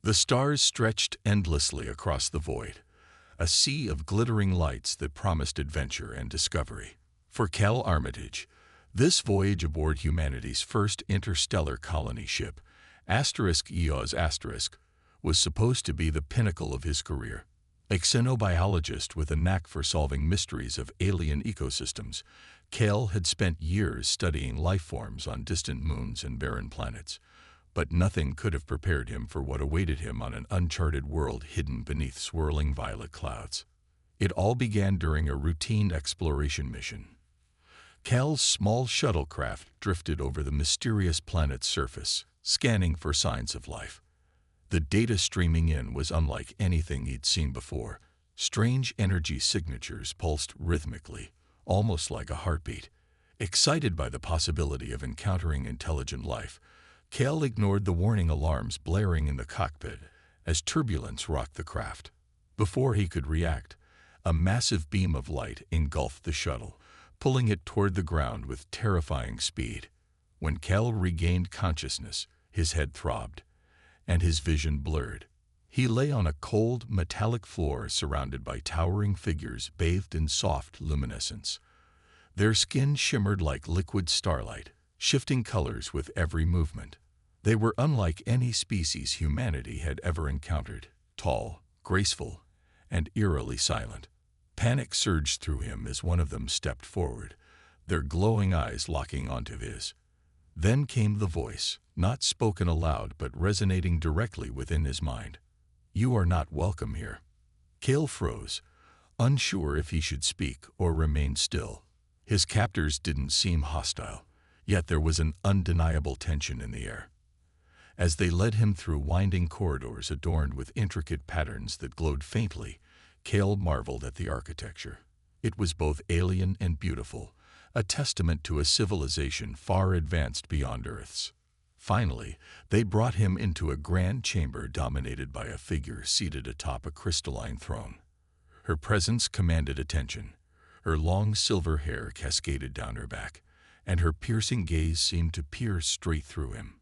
The stars stretched endlessly across the void, a sea of glittering lights that promised adventure and discovery. For Cal Armitage, this voyage aboard humanity's first interstellar colony ship, *EOS*, was supposed to be the pinnacle of his career. A xenobiologist with a knack for solving mysteries of alien ecosystems, Cal had spent years studying life forms on distant moons and barren planets, but nothing could have prepared him for what awaited him on an uncharted world hidden beneath swirling violet clouds. It all began during a routine exploration mission. Cal's small shuttlecraft drifted over the mysterious planet's surface, scanning for signs of life. The data streaming in was unlike anything he'd seen before. Strange energy signatures pulsed rhythmically, almost like a heartbeat. Excited by the possibility of encountering intelligent life, Cal ignored the warning alarms blaring in the cockpit as turbulence rocked the craft. Before he could react, a massive beam of light engulfed the shuttle, pulling it toward the ground with terrifying speed. When Cal regained consciousness, his head throbbed, and his vision blurred. He lay on a cold, metallic floor surrounded by towering figures bathed in soft luminescence. Their skin shimmered like liquid starlight, shifting colors with every movement. They were unlike any species humanity had ever encountered, tall, graceful, and eerily silent. Panic surged through him as one of them stepped forward, their glowing eyes locking onto his. Then came the voice, not spoken aloud but resonating directly within his mind. "You are not welcome here." Cal froze, unsure if he should speak or remain still. His captors didn't seem hostile, yet there was an undeniable tension in the air. As they led him through winding corridors adorned with intricate patterns that glowed faintly, Cal marveled at the architecture. It was both alien and beautiful, a testament to a civilization far advanced beyond Earth's. Finally, they brought him into a grand chamber dominated by a figure seated atop a crystalline throne. Her presence commanded attention. Her long silver hair cascaded down her back, and her piercing gaze seemed to pierce straight through him.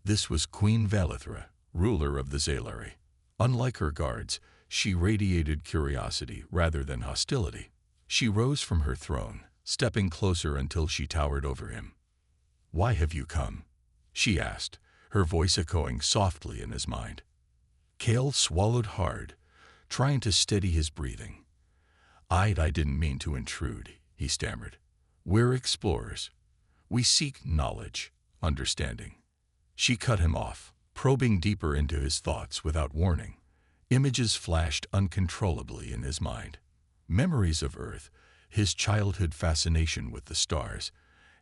This was Queen Valithra, ruler of the Zalari. Unlike her guards, she radiated curiosity rather than hostility. She rose from her throne, stepping closer until she towered over him. "Why have you come?" she asked, her voice echoing softly in his mind. Cal swallowed hard, trying to steady his breathing. I didn't mean to intrude," he stammered. "We're explorers. We seek knowledge, understanding." She cut him off, probing deeper into his thoughts without warning. Images flashed uncontrollably in his mind. Memories of Earth, his childhood fascination with the stars,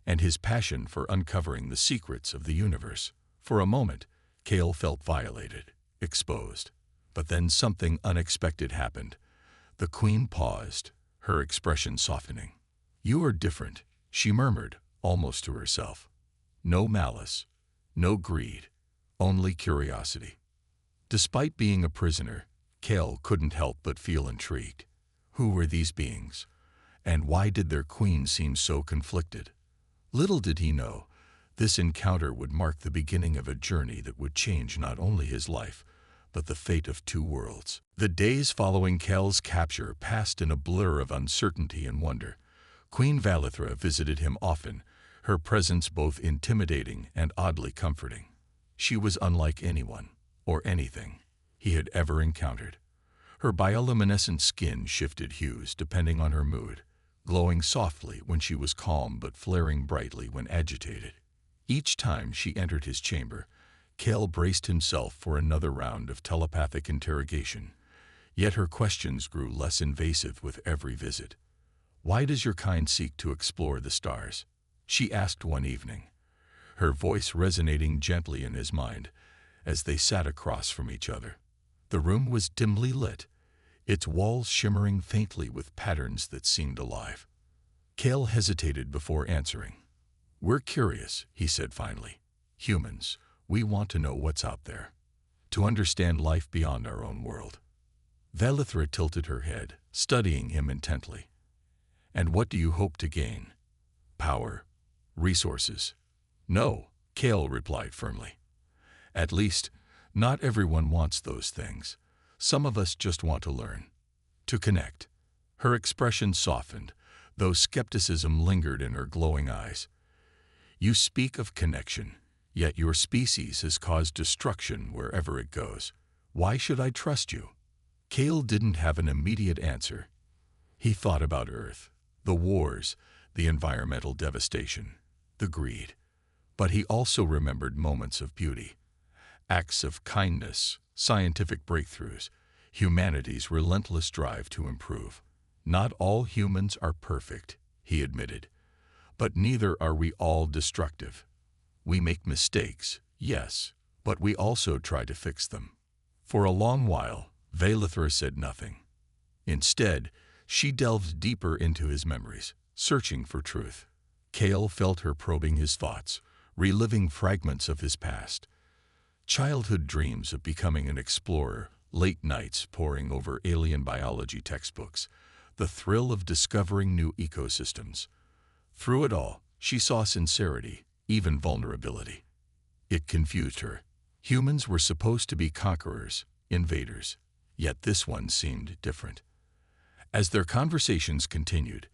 and his passion for uncovering the secrets of the universe. For a moment, Cal felt violated, exposed. But then something unexpected happened. The Queen paused, her expression softening. "You are different," she murmured, almost to herself. "No malice, no greed, only curiosity." Despite being a prisoner, Cal couldn't help but feel intrigued. Who were these beings? And why did their queen seem so conflicted? Little did he know, this encounter would mark the beginning of a journey that would change not only his life, but the fate of two worlds. The days following Cal's capture passed in a blur of uncertainty and wonder. Queen Valithra visited him often, her presence both intimidating and oddly comforting. She was unlike anyone, or anything, he had ever encountered. Her bioluminescent skin shifted hues depending on her mood, glowing softly when she was calm but flaring brightly when agitated. Each time she entered his chamber, Cal braced himself for another round of telepathic interrogation. Yet her questions grew less invasive with every visit. "Why does your kind seek to explore the stars?" she asked one evening, her voice resonating gently in his mind as they sat across from each other. The room was dimly lit, its walls shimmering faintly with patterns that seemed alive. Cal hesitated before answering. "We're curious," he said finally. "Humans, we want to know what's out there, to understand life beyond our own world." Valithra tilted her head, studying him intently. "And what do you hope to gain? Power? Resources?" "No," Cal replied firmly. "At least, Not everyone wants those things. Some of us just want to learn, to connect. Her expression softened, though skepticism lingered in her glowing eyes. You speak of connection, yet your species has caused destruction wherever it goes. Why should I trust you? Kale didn't have an immediate answer. He thought about Earth, the wars, the environmental devastation, the greed. But he also remembered moments of beauty, acts of kindness, scientific breakthroughs, humanity's relentless drive to improve. Not all humans are perfect, he admitted, but neither are we all destructive. We make mistakes, yes, but we also try to fix them. For a long while, Valithra said nothing. Instead, she delved deeper into his memories, searching for truth. Kale felt her probing his thoughts, reliving fragments of his past. Childhood dreams of becoming an explorer, late nights poring over alien biology textbooks, the thrill of discovering new ecosystems. Through it all, she saw sincerity, even vulnerability. It confused her. Humans were supposed to be conquerors, invaders, yet this one seemed different. As their conversations continued,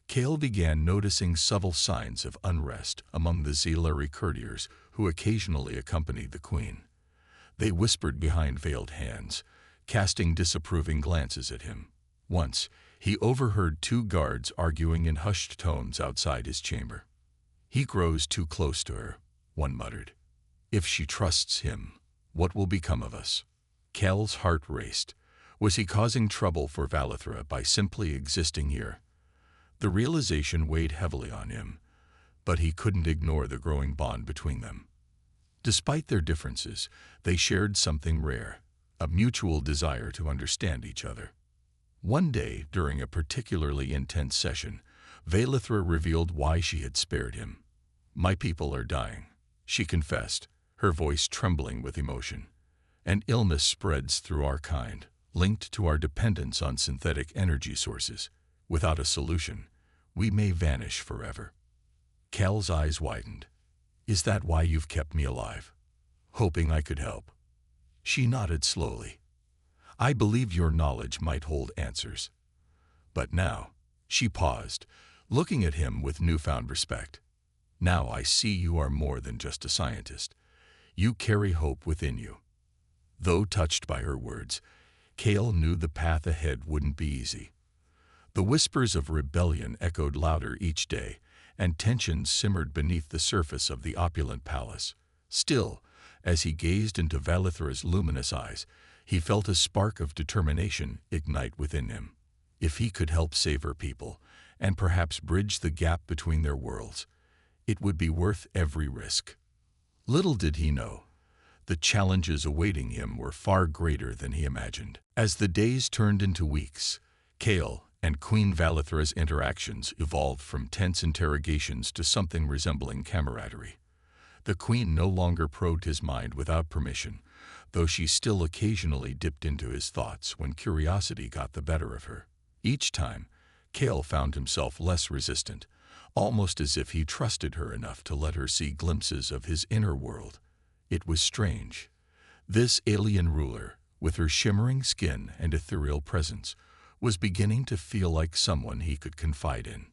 Kale began noticing subtle signs of unrest among the Zealari courtiers who occasionally accompanied the queen. They whispered behind veiled hands, casting disapproving glances at him. Once, he overheard two guards arguing in hushed tones outside his chamber. "He grows too close to her," one muttered. "If she trusts him, what will become of us?" Kale's heart raced. Was he causing trouble for Valithra by simply existing here? The realization weighed heavily on him, but he couldn't ignore the growing bond between them. Despite their differences, they shared something rare, a mutual desire to understand each other. One day, during a particularly intense session, Valithra revealed why she had spared him. "My people are dying," she confessed, her voice trembling with emotion. "An illness spreads through our kind, linked to our dependence on synthetic energy sources. Without a solution, we may vanish forever." Cal's eyes widened. "Is that why you've kept me alive? Hoping I could help?" She nodded slowly. "I believe your knowledge might hold answers." But now, she paused, looking at him with newfound respect. "Now I see you are more than just a scientist. You carry hope within you." Though touched by her words, Kale knew the path ahead wouldn't be easy. The whispers of rebellion echoed louder each day, and tensions simmered beneath the surface of the opulent palace. Still, as he gazed into Valithra's luminous eyes, he felt a spark of determination ignite within him. If he could help save her people, and perhaps bridge the gap between their worlds, it would be worth every risk. Little did he know, the challenges awaiting him were far greater than he imagined. As the days turned into weeks, Kale and Queen Valithra's interactions evolved from tense interrogations to something resembling camaraderie. The queen no longer probed his mind without permission, though she still occasionally dipped into his thoughts when curiosity got the better of her. Each time, Kale found himself less resistant, almost as if he trusted her enough to let her see glimpses of his inner world. It was strange. This alien ruler, with her shimmering skin and ethereal presence, was beginning to feel like someone he could confide in.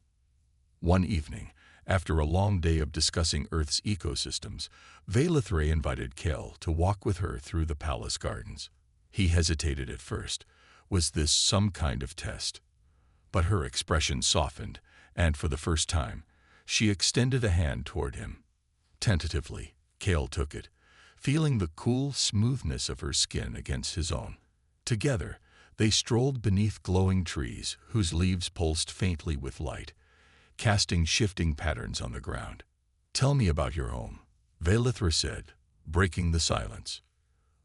One evening, after a long day of discussing Earth's ecosystems, Valithra invited Kale to walk with her through the palace gardens. He hesitated at first. Was this some kind of test? But her expression softened, and for the first time, she extended a hand toward him. Tentatively, Kale took it, feeling the cool smoothness of her skin against his own. Together, they strolled beneath glowing trees whose leaves pulsed faintly with light, casting shifting patterns on the ground. "Tell me about your home," Valithra said, breaking the silence.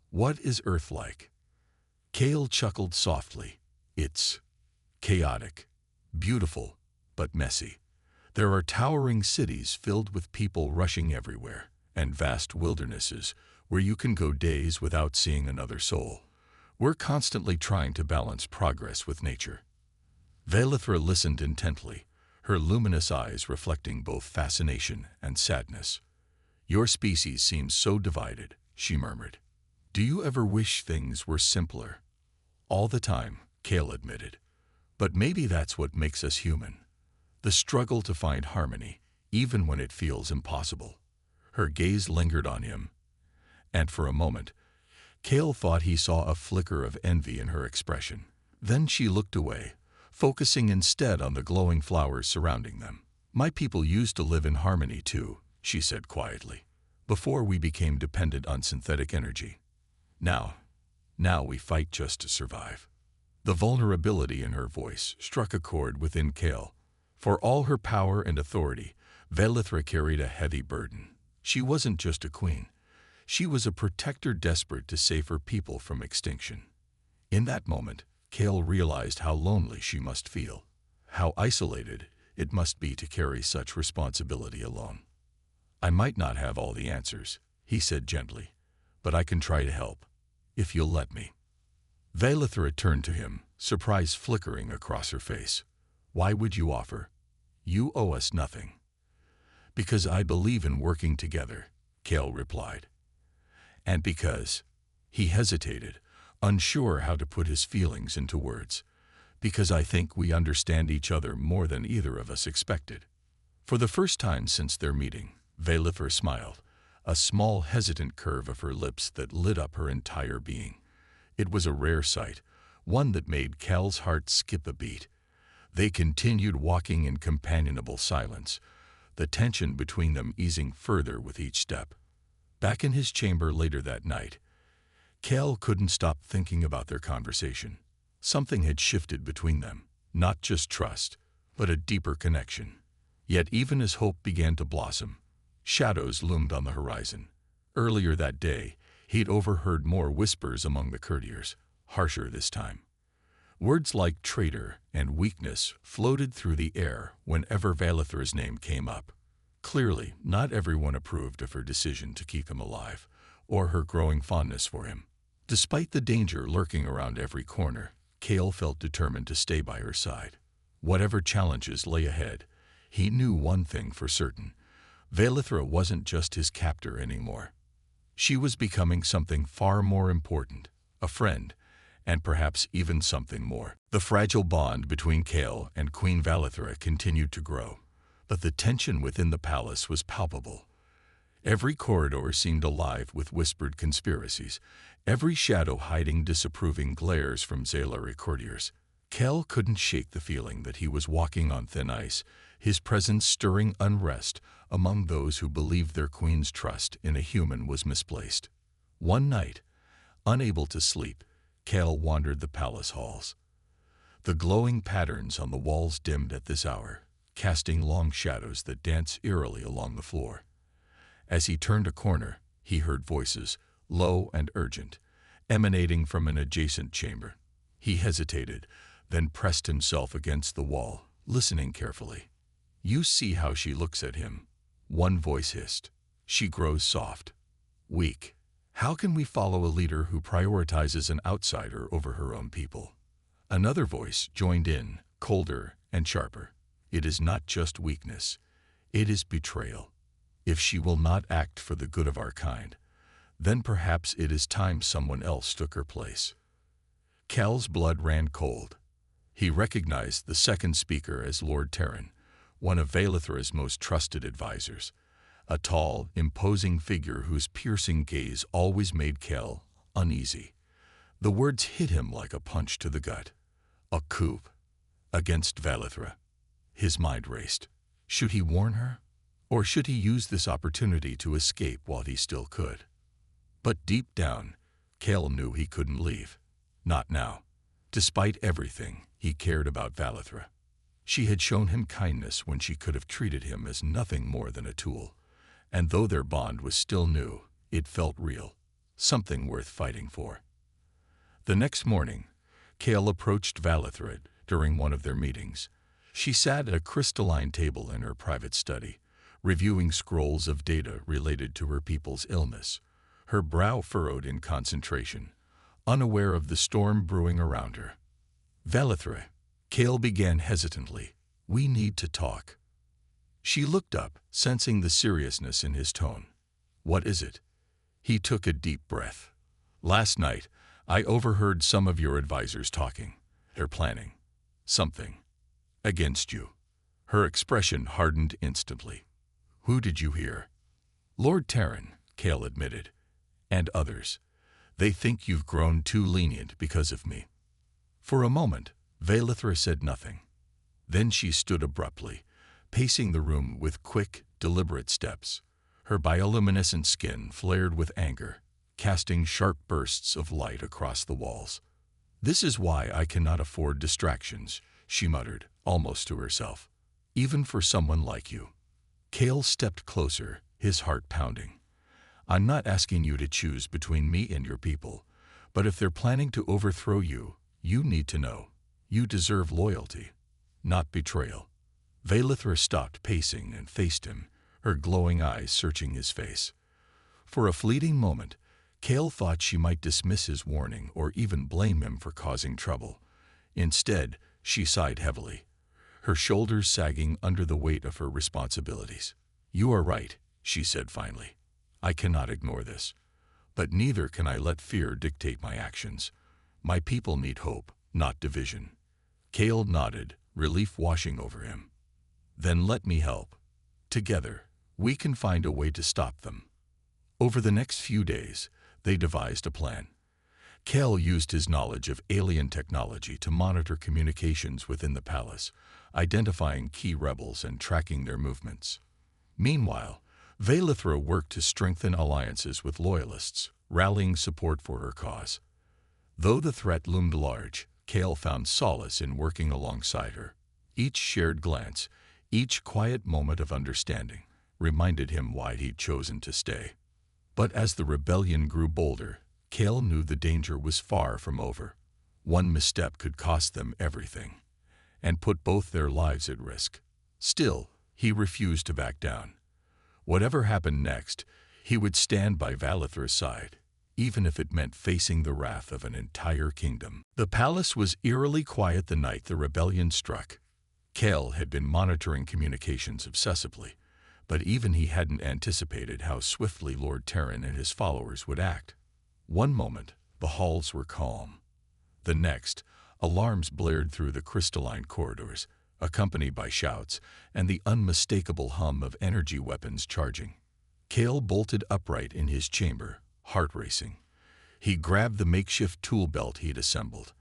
"What is Earth like?" Kale chuckled softly. "It's chaotic, beautiful, but messy. There are towering cities filled with people rushing everywhere, and vast wildernesses where you can go days without seeing another soul. We're constantly trying to balance progress with nature." Valithra listened intently, her luminous eyes reflecting both fascination and sadness. "Your species seems so divided," she murmured. Do you ever wish things were simpler? All the time, Kale admitted. But maybe that's what makes us human. The struggle to find harmony, even when it feels impossible. Her gaze lingered on him, and for a moment, Kale thought he saw a flicker of envy in her expression. Then she looked away, focusing instead on the glowing flowers surrounding them. My people used to live in harmony too, she said quietly, before we became dependent on synthetic energy. Now we fight just to survive. The vulnerability in her voice struck a chord within Kale. For all her power and authority, Velithra carried a heavy burden. She wasn't just a queen. She was a protector desperate to save her people from extinction. In that moment, Kale realized how lonely she must feel, how isolated it must be to carry such responsibility alone. I might not have all the answers, he said gently, but I can try to help, if you'll let me. Velithra turned to him, surprise flickering across her face. Why would you offer? You owe us nothing. Because I believe in working together, Kale replied. And because, he hesitated, unsure how to put his feelings into words. Because I think we understand each other more than either of us expected. For the first time since their meeting, Velithra smiled, a small hesitant curve of her lips that lit up her entire being. It was a rare sight, one that made Kale's heart skip a beat. They continued walking in companionable silence, the tension between them easing further with each step. Back in his chamber later that night, Kale couldn't stop thinking about their conversation. Something had shifted between them, not just trust, but a deeper connection. Yet even as hope began to blossom, shadows loomed on the horizon. Earlier that day, he'd overheard more whispers among the courtiers, harsher this time. Words like traitor and weakness floated through the air whenever Velithra's name came up. Clearly, not everyone approved of her decision to keep him alive, or her growing fondness for him. Despite the danger lurking around every corner, Kale felt determined to stay by her side. Whatever challenges lay ahead, he knew one thing for certain. Velithra wasn't just his captor anymore. She was becoming something far more important, a friend, and perhaps even something more. The fragile bond between Kale and Queen Velithra continued to grow, but the tension within the palace was palpable. Every corridor seemed alive with whispered conspiracies, every shadow hiding disapproving glares from Zalari courtiers. Kale couldn't shake the feeling that he was walking on thin ice, his presence stirring unrest among those who believed their queen's trust in a human was misplaced. One night, unable to sleep, Kale wandered the palace halls. The glowing patterns on the walls dimmed at this hour, casting long shadows that danced eerily along the floor. As he turned a corner, he heard voices, low and urgent, emanating from an adjacent chamber. He hesitated, then pressed himself against the wall, listening carefully. You see how she looks at him, one voice hissed. She grows soft, weak. How can we follow a leader who prioritizes an outsider over her own people? Another voice joined in, colder and sharper. It is not just weakness, it is betrayal. If she will not act for the good of our kind, then perhaps it is time someone else took her place. Kale's blood ran cold. He recognized the second speaker as Lord Terran, one of Velithra's most trusted advisors, a tall, imposing figure whose piercing gaze always made Kale uneasy. The words hit him like a punch to the gut. A coup against Velithra. His mind raced. Should he warn her? Or should he use this opportunity to escape while he still could? But deep down, Kale knew he couldn't leave. Not now. Despite everything, he cared about Velithra. She had shown him kindness when she could have treated him as nothing more than a tool. And though their bond was still new, it felt real, something worth fighting for. The next morning, Kale approached Velithra during one of their meetings. She sat at a crystalline table in her private study, reviewing scrolls of data related to her people's illness, her brow furrowed in concentration, unaware of the storm brewing around her. Velithra, Kale began hesitantly, we need to talk. She looked up, sensing the seriousness in his tone. What is it? He took a deep breath. Last night, I overheard some of your advisors talking. They're planning something against you. Her expression hardened instantly. Who did you hear? Lord Terran, Cale admitted, and others. They think you've grown too lenient because of me. For a moment, Valithra said nothing. Then she stood abruptly, pacing the room with quick, deliberate steps. Her bioluminescent skin flared with anger, casting sharp bursts of light across the walls. This is why I cannot afford distractions, she muttered, almost to herself. Even for someone like you. Cale stepped closer, his heart pounding. I'm not asking you to choose between me and your people, but if they're planning to overthrow you, you need to know. You deserve loyalty, not betrayal. Valithra stopped pacing and faced him, her glowing eyes searching his face. For a fleeting moment, Cale thought she might dismiss his warning or even blame him for causing trouble. Instead, she sighed heavily, her shoulders sagging under the weight of her responsibilities. You are right, she said finally. I cannot ignore this. But neither can I let fear dictate my actions. My people need hope, not division. Cale nodded, relief washing over him. Then let me help. Together, we can find a way to stop them. Over the next few days, they devised a plan. Cale used his knowledge of alien technology to monitor communications within the palace, identifying key rebels and tracking their movements. Meanwhile, Valithra worked to strengthen alliances with loyalists, rallying support for her cause. Though the threat loomed large, Cale found solace in working alongside her. Each shared glance, each quiet moment of understanding, reminded him why he'd chosen to stay. But as the rebellion grew bolder, Cale knew the danger was far from over. One misstep could cost them everything, and put both their lives at risk. Still, he refused to back down. Whatever happened next, he would stand by Valithra's side, even if it meant facing the wrath of an entire kingdom. The palace was eerily quiet the night the rebellion struck. Cale had been monitoring communications obsessively, but even he hadn't anticipated how swiftly Lord Terran and his followers would act. One moment, the halls were calm. The next, alarms blared through the crystalline corridors, accompanied by shouts and the unmistakable hum of energy weapons charging. Cale bolted upright in his chamber, heart racing. He grabbed the makeshift tool belt he'd assembled,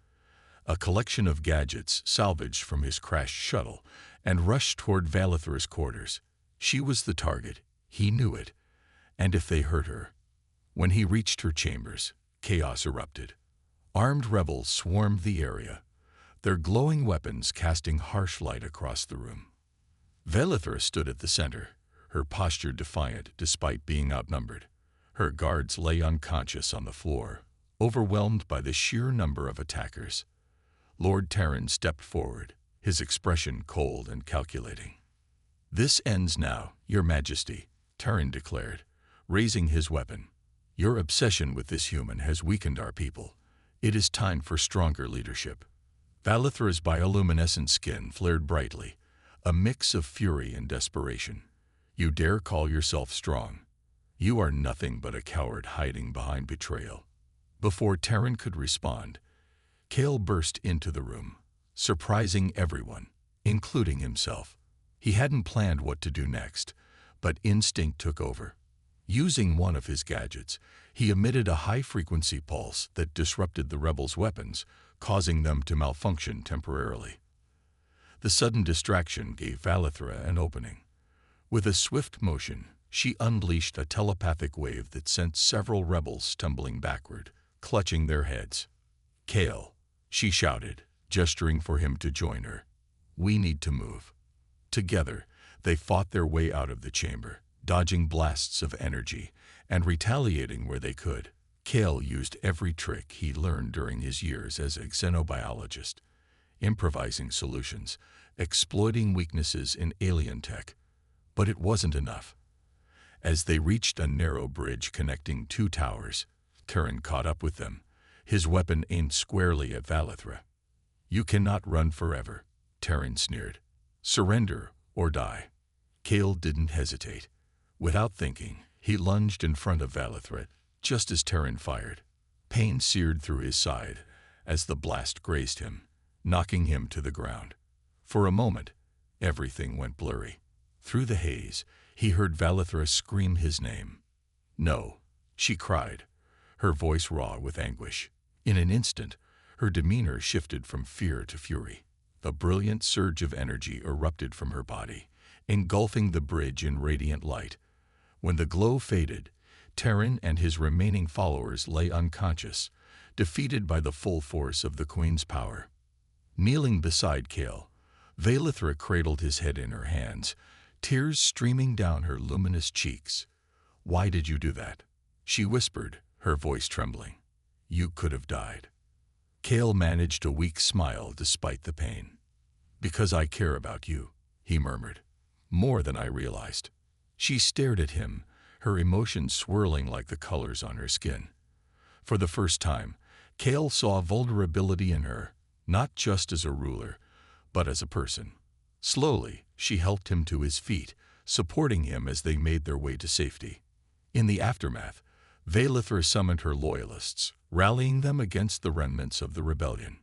a collection of gadgets salvaged from his crashed shuttle, and rushed toward Valithra's quarters. She was the target, he knew it, and if they hurt her. When he reached her chambers, chaos erupted. Armed rebels swarmed the area, their glowing weapons casting harsh light across the room. Valithra stood at the center, her posture defiant despite being outnumbered. Her guards lay unconscious on the floor, overwhelmed by the sheer number of attackers. Lord Terran stepped forward, his expression cold and calculating. "This ends now, Your Majesty," Terran declared, raising his weapon. "Your obsession with this human has weakened our people. It is time for stronger leadership." Valithra's bioluminescent skin flared brightly, a mix of fury and desperation. "You dare call yourself strong? You are nothing but a coward hiding behind betrayal." Before Terran could respond, Cale burst into the room, surprising everyone, including himself. He hadn't planned what to do next, but instinct took over. Using one of his gadgets, he emitted a high-frequency pulse that disrupted the rebels' weapons, causing them to malfunction temporarily. The sudden distraction gave Valithra an opening. With a swift motion, she unleashed a telepathic wave that sent several rebels tumbling backward, clutching their heads. "Cale," she shouted, gesturing for him to join her. "We need to move." Together, they fought their way out of the chamber, dodging blasts of energy and retaliating where they could. Cale used every trick he learned during his years as a xenobiologist, improvising solutions, exploiting weaknesses in alien tech. But it wasn't enough. As they reached a narrow bridge connecting two towers, Terran caught up with them, his weapon aimed squarely at Valithra. "You cannot run forever," Terran sneered. "Surrender or die." Cale didn't hesitate. Without thinking, he lunged in front of Valithra, just as Terran fired. Pain seared through his side as the blast grazed him, knocking him to the ground. For a moment, everything went blurry. Through the haze, he heard Valithra scream his name. "No," she cried, her voice raw with anguish. In an instant, her demeanor shifted from fear to fury. A brilliant surge of energy erupted from her body, engulfing the bridge in radiant light. When the glow faded, Terran and his remaining followers lay unconscious, defeated by the full force of the Queen's power. Kneeling beside Kale, Valithra cradled his head in her hands, tears streaming down her luminous cheeks. "Why did you do that?" she whispered, her voice trembling. "You could have died." Kale managed a weak smile despite the pain. "Because I care about you," he murmured. "More than I realized." She stared at him, her emotions swirling like the colors on her skin. For the first time, Kale saw vulnerability in her, not just as a ruler, but as a person. Slowly, she helped him to his feet, supporting him as they made their way to safety. In the aftermath, Valithra summoned her loyalists, rallying them against the remnants of the rebellion.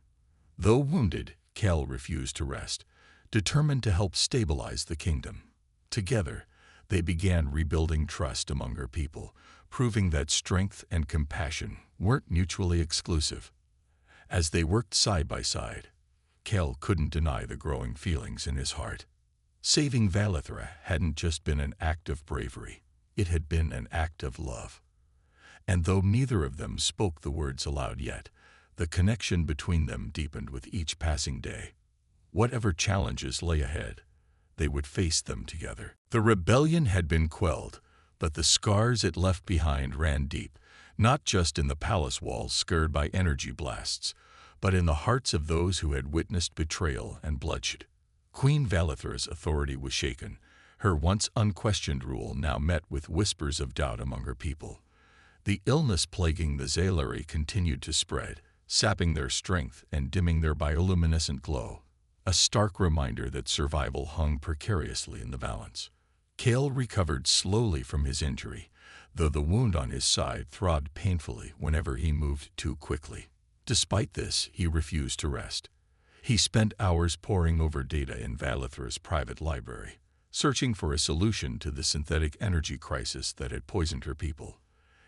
Though wounded, Kale refused to rest, determined to help stabilize the kingdom. Together, they began rebuilding trust among her people, proving that strength and compassion weren't mutually exclusive. As they worked side by side, Kale couldn't deny the growing feelings in his heart. Saving Valithra hadn't just been an act of bravery, it had been an act of love. And though neither of them spoke the words aloud yet, the connection between them deepened with each passing day. Whatever challenges lay ahead, they would face them together. The rebellion had been quelled, but the scars it left behind ran deep, not just in the palace walls scarred by energy blasts, but in the hearts of those who had witnessed betrayal and bloodshed. Queen Valithra's authority was shaken, her once unquestioned rule now met with whispers of doubt among her people. The illness plaguing the Zalari continued to spread, sapping their strength and dimming their bioluminescent glow, a stark reminder that survival hung precariously in the balance. Kale recovered slowly from his injury, though the wound on his side throbbed painfully whenever he moved too quickly. Despite this, he refused to rest. He spent hours poring over data in Valithra's private library, searching for a solution to the synthetic energy crisis that had poisoned her people.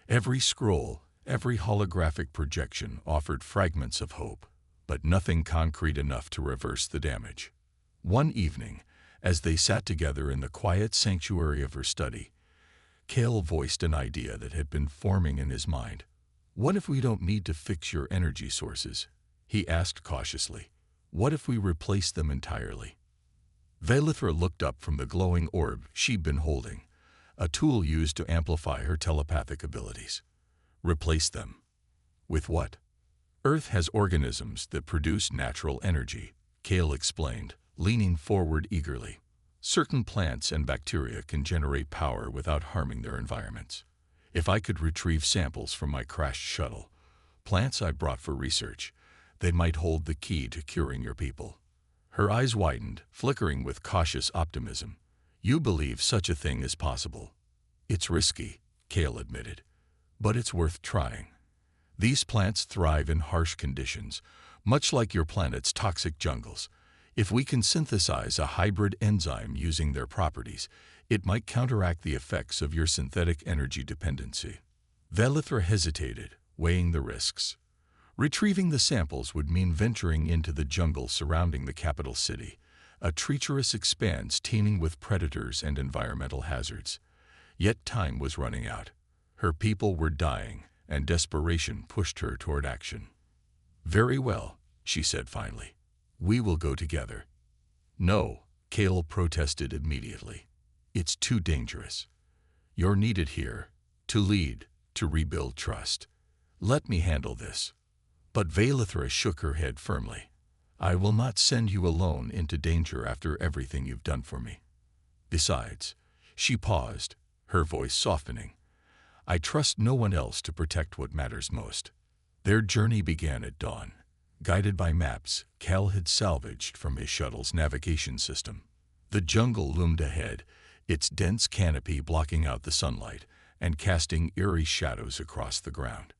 Every scroll, every holographic projection offered fragments of hope, but nothing concrete enough to reverse the damage. One evening, as they sat together in the quiet sanctuary of her study, Kale voiced an idea that had been forming in his mind. "What if we don't need to fix your energy sources?" he asked cautiously. "What if we replace them entirely?" Valithra looked up from the glowing orb she'd been holding, a tool used to amplify her telepathic abilities. "Replace them? With what?" "Earth has organisms that produce natural energy," Kale explained, leaning forward eagerly. "Certain plants and bacteria can generate power without harming their environments. If I could retrieve samples from my crashed shuttle, plants I brought for research, they might hold the key to curing your people." Her eyes widened, flickering with cautious optimism. "You believe such a thing is possible?" "It's risky," Kale admitted, "but it's worth trying. These plants thrive in harsh conditions, much like your planet's toxic jungles. If we can synthesize a hybrid enzyme using their properties, it might counteract the effects of your synthetic energy dependency." Valithra hesitated, weighing the risks. Retrieving the samples would mean venturing into the jungle surrounding the capital city, a treacherous expanse teeming with predators and environmental hazards. Yet time was running out. Her people were dying, and desperation pushed her toward action. "Very well," she said finally. "We will go together." "No," Kale protested immediately. "It's too dangerous. You're needed here, to lead, to rebuild trust. Let me handle this." But Valithra shook her head firmly. "I will not send you alone into danger after everything you've done for me. Besides," she paused, her voice softening, "I trust no one else to protect what matters most." Their journey began at dawn, guided by maps Cal had salvaged from his shuttle's navigation system. The jungle loomed ahead, its dense canopy blocking out the sunlight and casting eerie shadows across the ground.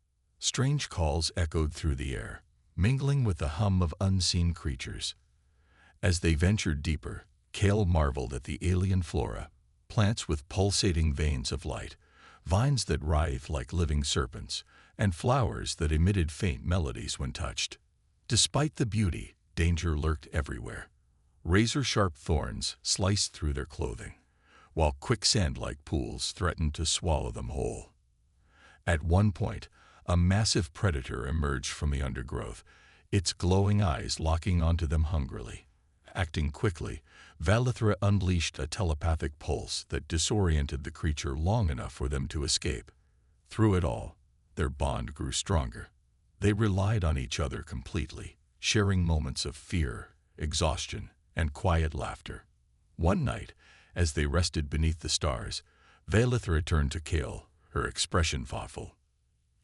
Strange calls echoed through the air, mingling with the hum of unseen creatures. As they ventured deeper, Cale marveled at the alien flora, plants with pulsating veins of light, vines that writhed like living serpents, and flowers that emitted faint melodies when touched. Despite the beauty, danger lurked everywhere. Razor-sharp thorns sliced through their clothing, while quicksand-like pools threatened to swallow them whole. At one point, a massive predator emerged from the undergrowth, its glowing eyes locking onto them hungrily. Acting quickly, Valithra unleashed a telepathic pulse that disoriented the creature long enough for them to escape. Through it all, their bond grew stronger. They relied on each other completely, sharing moments of fear, exhaustion, and quiet laughter. One night, as they rested beneath the stars, Valithra turned to Cale, her expression thoughtful.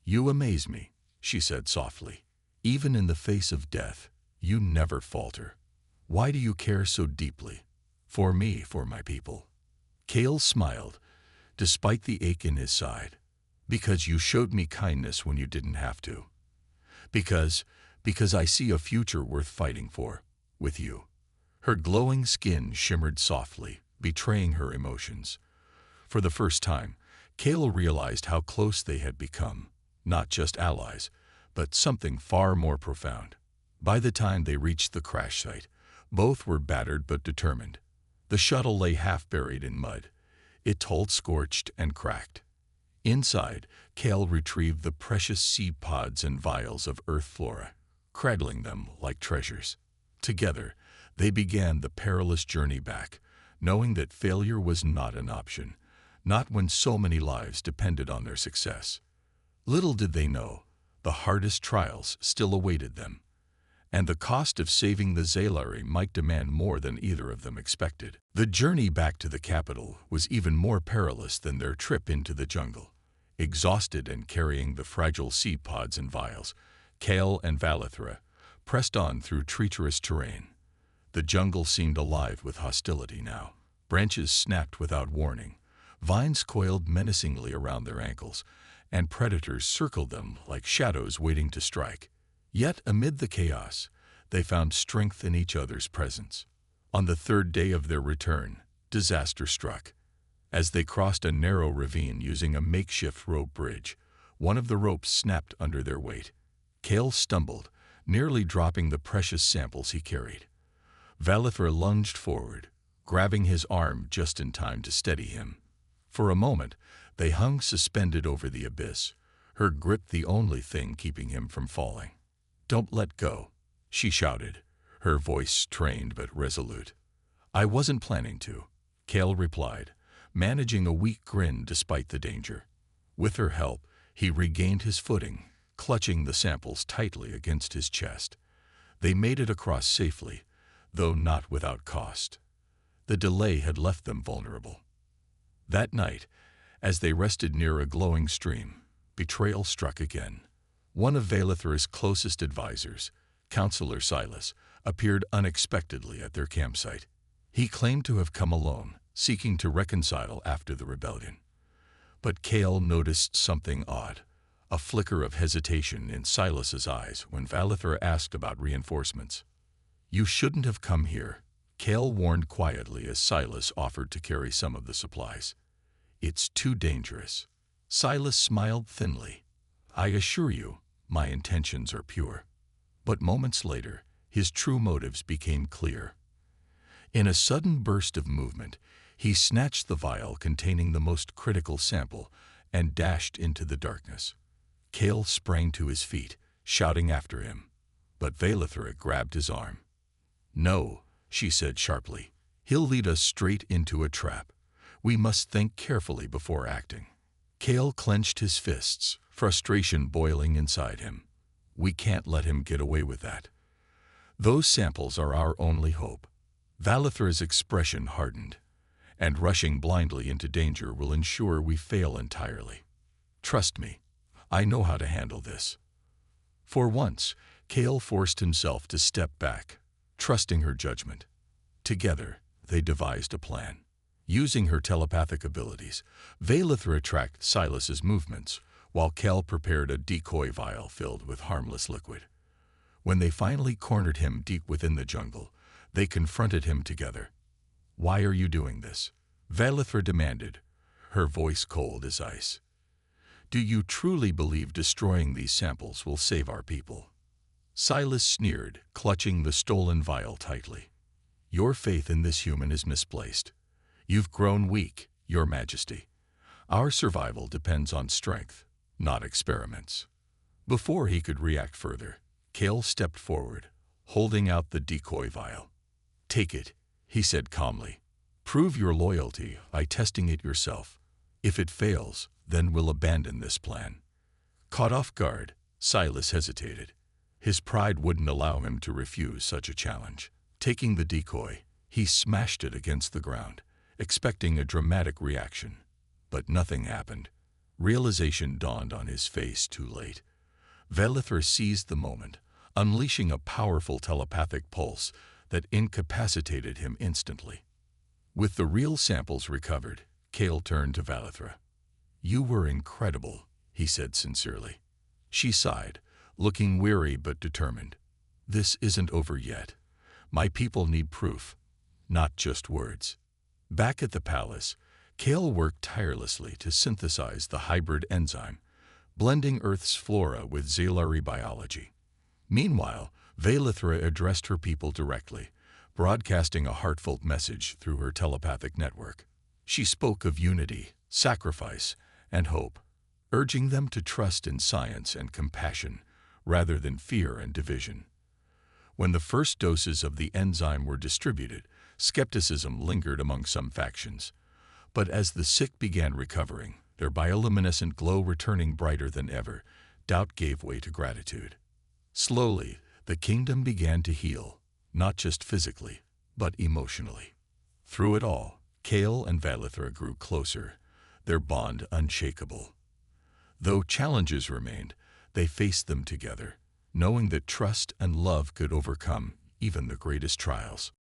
"You amaze me," she said softly. "Even in the face of death, you never falter. Why do you care so deeply? For me, for my people." Cale smiled, despite the ache in his side. "Because you showed me kindness when you didn't have to. Because I see a future worth fighting for, with you." Her glowing skin shimmered softly, betraying her emotions. For the first time, Cale realized how close they had become, not just allies, but something far more profound. By the time they reached the crash site, both were battered but determined. The shuttle lay half-buried in mud, its hull scorched and cracked. Inside, Cale retrieved the precious seed pods and vials of Earth flora, cradling them like treasures. Together, they began the perilous journey back, knowing that failure was not an option, not when so many lives depended on their success. Little did they know, the hardest trials still awaited them, and the cost of saving the Zalari might demand more than either of them expected. The journey back to the capital was even more perilous than their trip into the jungle. Exhausted and carrying the fragile seed pods and vials, Cale and Valithra pressed on through treacherous terrain. The jungle seemed alive with hostility now. Branches snapped without warning, vines coiled menacingly around their ankles, and predators circled them like shadows waiting to strike. Yet, amid the chaos, they found strength in each other's presence. On the third day of their return, disaster struck. As they crossed a narrow ravine using a makeshift rope bridge, one of the ropes snapped under their weight. Cale stumbled, nearly dropping the precious samples he carried. Valithra lunged forward, grabbing his arm just in time to steady him. For a moment, they hung suspended over the abyss, her grip the only thing keeping him from falling. "Don't let go," she shouted, her voice strained but resolute. "I wasn't planning to," Cale replied, managing a weak grin despite the danger. With her help, he regained his footing, clutching the samples tightly against his chest. They made it across safely, though not without cost. The delay had left them vulnerable. That night, as they rested near a glowing stream, betrayal struck again. One of Valithra's closest advisors, Counselor Silas, appeared unexpectedly at their campsite. He claimed to have come alone, seeking to reconcile after the rebellion. But Cale noticed something odd, a flicker of hesitation in Silas's eyes when Valithra asked about reinforcements. "You shouldn't have come here," Cale warned quietly as Silas offered to carry some of the supplies. "It's too dangerous." Silas smiled thinly. "I assure you, my intentions are pure." But moments later, his true motives became clear. In a sudden burst of movement, he snatched the vial containing the most critical sample and dashed into the darkness. Cale sprang to his feet, shouting after him, but Valithra grabbed his arm. "No," she said sharply. "He'll lead us straight into a trap. We must think carefully before acting." Cale clenched his fists, frustration boiling inside him. "We can't let him get away with that. Those samples are our only hope." Valithra's expression hardened, "and rushing blindly into danger will ensure we fail entirely. Trust me, I know how to handle this." For once, Cale forced himself to step back, trusting her judgment. Together, they devised a plan. Using her telepathic abilities, Valithra tracked Silas's movements, while Kel prepared a decoy vial filled with harmless liquid. When they finally cornered him deep within the jungle, they confronted him together. "Why are you doing this?" Valithra demanded, her voice cold as ice. "Do you truly believe destroying these samples will save our people?" Silas sneered, clutching the stolen vial tightly. "Your faith in this human is misplaced. You've grown weak, Your Majesty. Our survival depends on strength, not experiments." Before he could react further, Cale stepped forward, holding out the decoy vial. "Take it," he said calmly. "Prove your loyalty by testing it yourself. If it fails, then we'll abandon this plan." Caught off guard, Silas hesitated. His pride wouldn't allow him to refuse such a challenge. Taking the decoy, he smashed it against the ground, expecting a dramatic reaction. But nothing happened. Realization dawned on his face too late. Valithra seized the moment, unleashing a powerful telepathic pulse that incapacitated him instantly. With the real samples recovered, Cale turned to Valithra. "You were incredible," he said sincerely. She sighed, looking weary but determined. "This isn't over yet. My people need proof, not just words." Back at the palace, Cale worked tirelessly to synthesize the hybrid enzyme, blending Earth's flora with Zalari biology. Meanwhile, Valithra addressed her people directly, broadcasting a heartfelt message through her telepathic network. She spoke of unity, sacrifice, and hope, urging them to trust in science and compassion rather than fear and division. When the first doses of the enzyme were distributed, skepticism lingered among some factions. But as the sick began recovering, their bioluminescent glow returning brighter than ever, doubt gave way to gratitude. Slowly, the kingdom began to heal, not just physically, but emotionally. Through it all, Cale and Valithra grew closer, their bond unshakable. Though challenges remained, they faced them together, knowing that trust and love could overcome even the greatest trials.